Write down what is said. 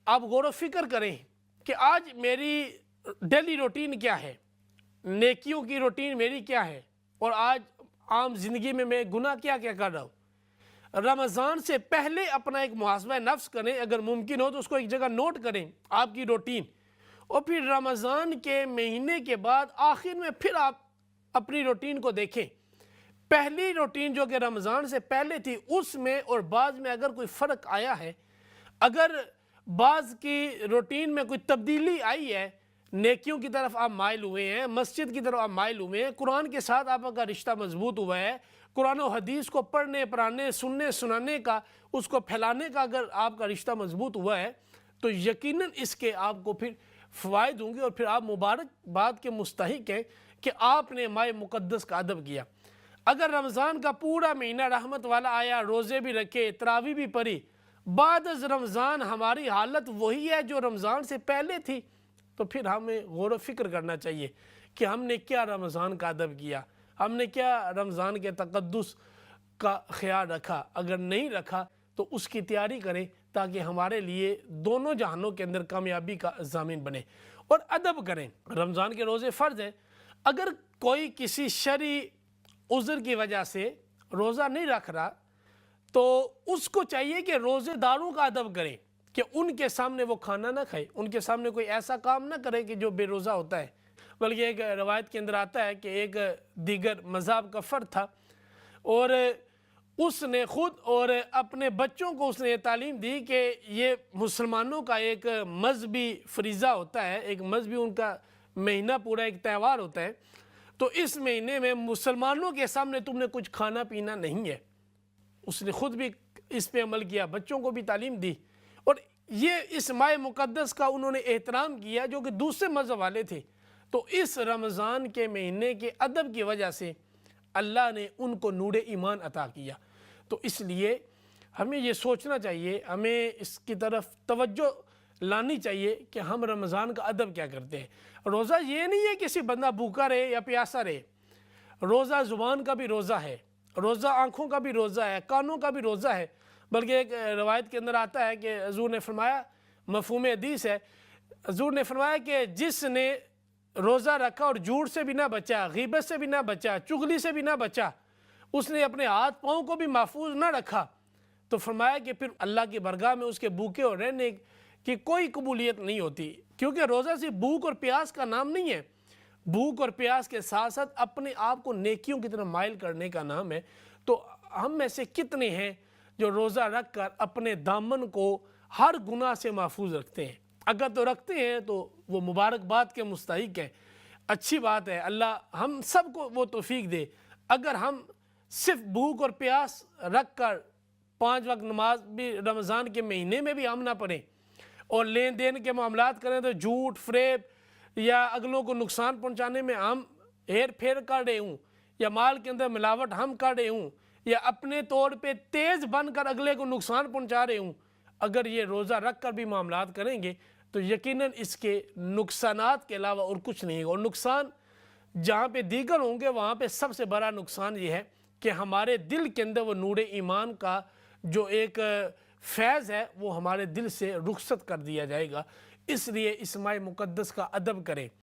آپ غور و فکر کریں کہ آج میری ڈیلی روٹین کیا ہے، نیکیوں کی روٹین میری کیا ہے، اور آج عام زندگی میں گناہ کیا کیا کر رہا ہوں۔ رمضان سے پہلے اپنا ایک محاسبہ نفس کریں، اگر ممکن ہو تو اس کو ایک جگہ نوٹ کریں آپ کی روٹین، اور پھر رمضان کے مہینے کے بعد آخر میں پھر آپ اپنی روٹین کو دیکھیں۔ پہلی روٹین جو کہ رمضان سے پہلے تھی اس میں اور بعض میں اگر کوئی فرق آیا ہے، اگر بعض کی روٹین میں کوئی تبدیلی آئی ہے، نیکیوں کی طرف آپ مائل ہوئے ہیں، مسجد کی طرف آپ مائل ہوئے ہیں، قرآن کے ساتھ آپ کا رشتہ مضبوط ہوا ہے، قرآن و حدیث کو پڑھنے پڑھانے سننے سنانے کا، اس کو پھیلانے کا اگر آپ کا رشتہ مضبوط ہوا ہے تو یقیناً اس کے آپ کو پھر فوائد ہوں گے، اور پھر آپ مبارکباد کے مستحق ہیں کہ آپ نے ماہ مقدس کا ادب کیا۔ اگر رمضان کا پورا مہینہ رحمت والا آیا، روزے بھی رکھے، تراویح بھی پڑھی، بعد از رمضان ہماری حالت وہی ہے جو رمضان سے پہلے تھی، تو پھر ہمیں غور و فکر کرنا چاہیے کہ ہم نے کیا رمضان کا ادب کیا، ہم نے کیا رمضان کے تقدس کا خیال رکھا۔ اگر نہیں رکھا تو اس کی تیاری کریں تاکہ ہمارے لیے دونوں جہانوں کے اندر کامیابی کا ضامن بنے، اور ادب کریں۔ رمضان کے روزے فرض ہیں، اگر کوئی کسی شرعی عذر کی وجہ سے روزہ نہیں رکھ رہا تو اس کو چاہیے کہ روزے داروں کا ادب کرے، کہ ان کے سامنے وہ کھانا نہ کھائے، ان کے سامنے کوئی ایسا کام نہ کرے کہ جو بے روزہ ہوتا ہے۔ بلکہ ایک روایت کے اندر آتا ہے کہ ایک دیگر مذہب کا فرد تھا، اور اس نے خود اور اپنے بچوں کو اس نے یہ تعلیم دی کہ یہ مسلمانوں کا ایک مذہبی فریضہ ہوتا ہے، ایک مذہبی ان کا مہینہ پورا ایک تہوار ہوتا ہے، تو اس مہینے میں مسلمانوں کے سامنے تم نے کچھ کھانا پینا نہیں ہے۔ اس نے خود بھی اس پہ عمل کیا، بچوں کو بھی تعلیم دی، اور یہ اس ماہ مقدس کا انہوں نے احترام کیا جو کہ دوسرے مذہب والے تھے۔ تو اس رمضان کے مہینے کے ادب کی وجہ سے اللہ نے ان کو نور ایمان عطا کیا۔ تو اس لیے ہمیں یہ سوچنا چاہیے، ہمیں اس کی طرف توجہ لانی چاہیے کہ ہم رمضان کا ادب کیا کرتے ہیں۔ روزہ یہ نہیں ہے کسی بندہ بھوکا رہے یا پیاسا رہے، روزہ زبان کا بھی روزہ ہے، روزہ آنکھوں کا بھی روزہ ہے، کانوں کا بھی روزہ ہے۔ بلکہ ایک روایت کے اندر آتا ہے کہ حضور نے فرمایا، مفہوم حدیث ہے، حضور نے فرمایا کہ جس نے روزہ رکھا اور جھوٹ سے بھی نہ بچا، غیبت سے بھی نہ بچا، چغلی سے بھی نہ بچا، اس نے اپنے ہاتھ پاؤں کو بھی محفوظ نہ رکھا، تو فرمایا کہ پھر اللہ کی بارگاہ میں اس کے بھوکے اور رہنے کی کوئی قبولیت نہیں ہوتی، کیونکہ روزہ صرف بھوک اور پیاس کا نام نہیں ہے، بھوک اور پیاس کے ساتھ ساتھ اپنے آپ کو نیکیوں کی طرف مائل کرنے کا نام ہے۔ تو ہم میں سے کتنے ہیں جو روزہ رکھ کر اپنے دامن کو ہر گناہ سے محفوظ رکھتے ہیں؟ اگر تو رکھتے ہیں تو وہ مبارکباد کے مستحق ہیں، اچھی بات ہے، اللہ ہم سب کو وہ توفیق دے۔ اگر ہم صرف بھوک اور پیاس رکھ کر 5 وقت نماز بھی رمضان کے مہینے میں بھی ہم نہ پڑھیں، اور لین دین کے معاملات کریں تو جھوٹ فریب یا اگلوں کو نقصان پہنچانے میں ہم ہیر پھیر کر رہے ہوں، یا مال کے اندر ملاوٹ ہم کر رہے ہوں، یا اپنے طور پہ تیز بن کر اگلے کو نقصان پہنچا رہے ہوں، اگر یہ روزہ رکھ کر بھی معاملات کریں گے تو یقیناً اس کے نقصانات کے علاوہ اور کچھ نہیں ہے۔ اور نقصان جہاں پہ دیگر ہوں گے وہاں پہ سب سے بڑا نقصان یہ ہے کہ ہمارے دل کے اندر وہ نور ایمان کا جو ایک فیض ہے وہ ہمارے دل سے رخصت کر دیا جائے گا۔ اس لیے اس ماہ مقدس کا ادب کریں۔